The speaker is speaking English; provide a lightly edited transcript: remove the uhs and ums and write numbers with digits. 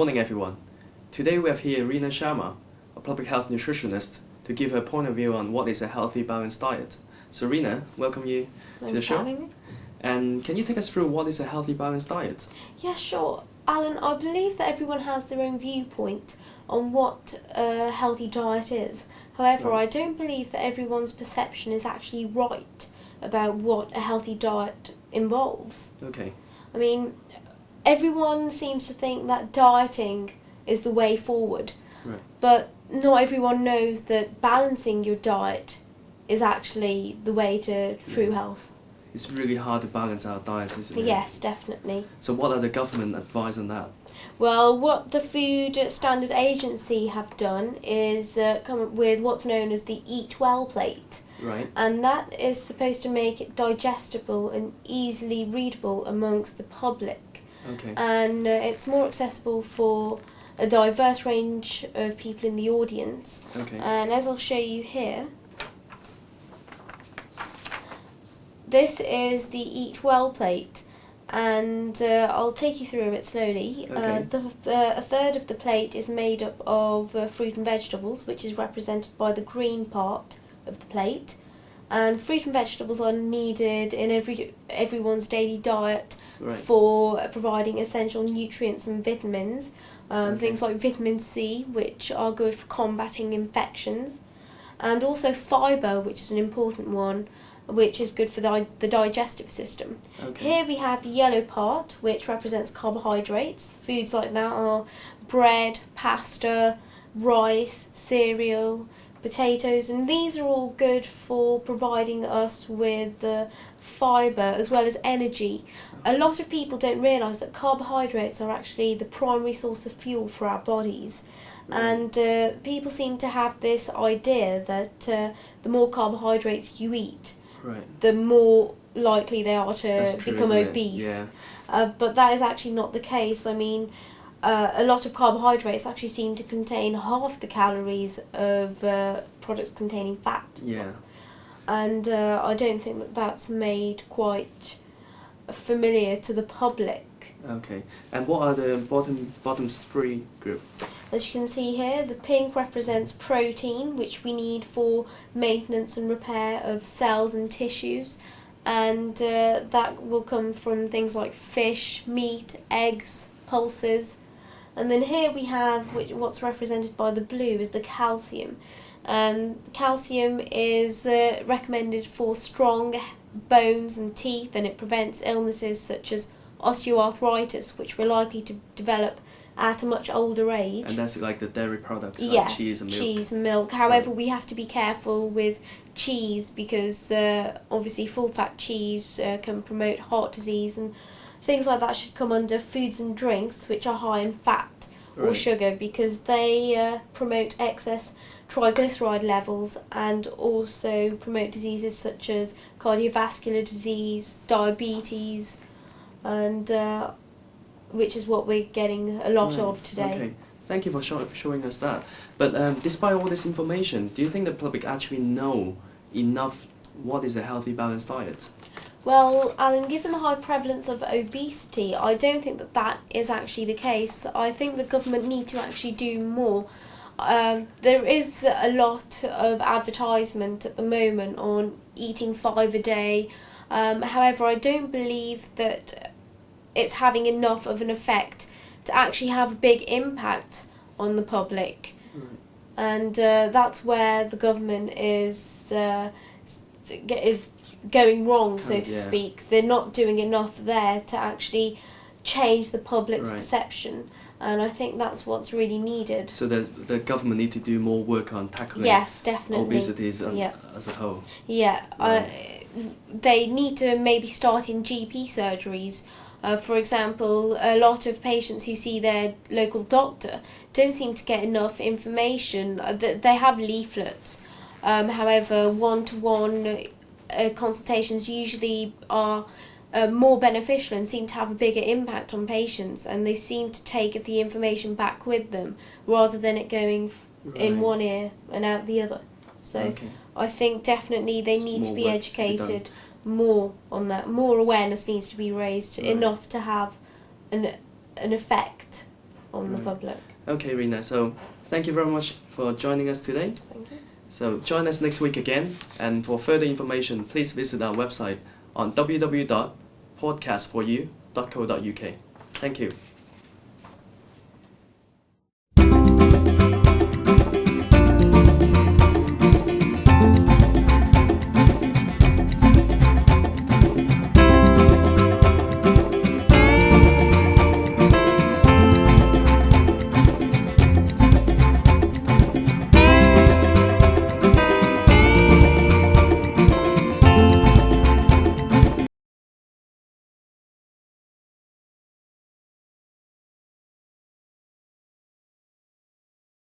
morning, everyone. Today we have here Reena Sharma, a public health nutritionist, to give her point of view on what is a healthy, balanced diet. So Reena, welcome you to the show. Me. And can you take us through what is a healthy, balanced diet? Yeah, sure. Alan, I believe that everyone has their own viewpoint on what a healthy diet is. However, Right. I don't believe that everyone's perception is actually right about what a healthy diet involves. Okay. I mean, everyone seems to think that dieting is the way forward, Right. but not everyone knows that balancing your diet is actually the way to true health. It's really hard to balance our diet, isn't it? Yes, definitely. So what are the government advice on that? Well, what the Food Standard Agency have done is come up with what's known as the Eat Well plate, Right. and that is supposed to make it digestible and easily readable amongst the public, Okay. and it's more accessible for a diverse range of people in the audience. Okay. And as I'll show you here, this is the Eat Well plate, and I'll take you through it slowly. Okay. A third of the plate is made up of fruit and vegetables, which is represented by the green part of the plate. And fruit and vegetables are needed in everyone's daily diet Right. for providing essential nutrients and vitamins. Okay. Things like vitamin C, which are good for combating infections, and also fibre, which is an important one, which is good for the digestive system. Okay. Here we have the yellow part, which represents carbohydrates. Foods like that are bread, pasta, rice, cereal, potatoes, and these are all good for providing us with fibre as well as energy. A lot of people don't realise that carbohydrates are actually the primary source of fuel for our bodies. Right. And people seem to have this idea that the more carbohydrates you eat, Right. the more likely they are to That's true, become isn't it? obese. Yeah. But that is actually not the case. I mean, a lot of carbohydrates actually seem to contain half the calories of products containing fat. Yeah. And I don't think that that's made quite familiar to the public. Okay. And what are the bottom three group? As you can see here, the pink represents protein, which we need for maintenance and repair of cells and tissues, and that will come from things like fish, meat, eggs, pulses. And then here we have what's represented by the blue is the calcium, and calcium is recommended for strong bones and teeth, and it prevents illnesses such as osteoarthritis, which we're likely to develop at a much older age. And that's like the dairy products, like Yes, cheese and milk. cheese and milk. However, Right. we have to be careful with cheese because obviously full-fat cheese can promote heart disease, and things like that should come under foods and drinks which are high in fat or Right. sugar, because they promote excess triglyceride levels and also promote diseases such as cardiovascular disease, diabetes, and which is what we're getting a lot Right. of today. Okay. Thank you for showing us that. But despite all this information, do you think the public actually know enough what is a healthy, balanced diet? Well, Alan, given the high prevalence of obesity, I don't think that that is actually the case. I think the government need to actually do more. There is a lot of advertisement at the moment on eating 5 a day. However, I don't believe that it's having enough of an effect to actually have a big impact on the public. Right. And that's where the government is going wrong, so to Yeah. speak. They're not doing enough there to actually change the public's Right. perception, and I think that's what's really needed. So the government need to do more work on tackling Yes, definitely. obesity Yeah. as a whole. Yeah, Right. they need to maybe start in GP surgeries. For example, a lot of patients who see their local doctor don't seem to get enough information. They have leaflets. However, one-to-one consultations usually are more beneficial and seem to have a bigger impact on patients, and they seem to take the information back with them rather than it going in Right. one ear and out the other. So Okay. I think definitely they It's need to more be work to be done. educated more on that. More awareness needs to be raised Right. enough to have an effect. on the Right. public. Okay, Rina, so thank you very much for joining us today. Thank you. So join us next week again, and for further information, please visit our website on www.podcastforyou.co.uk. Thank you.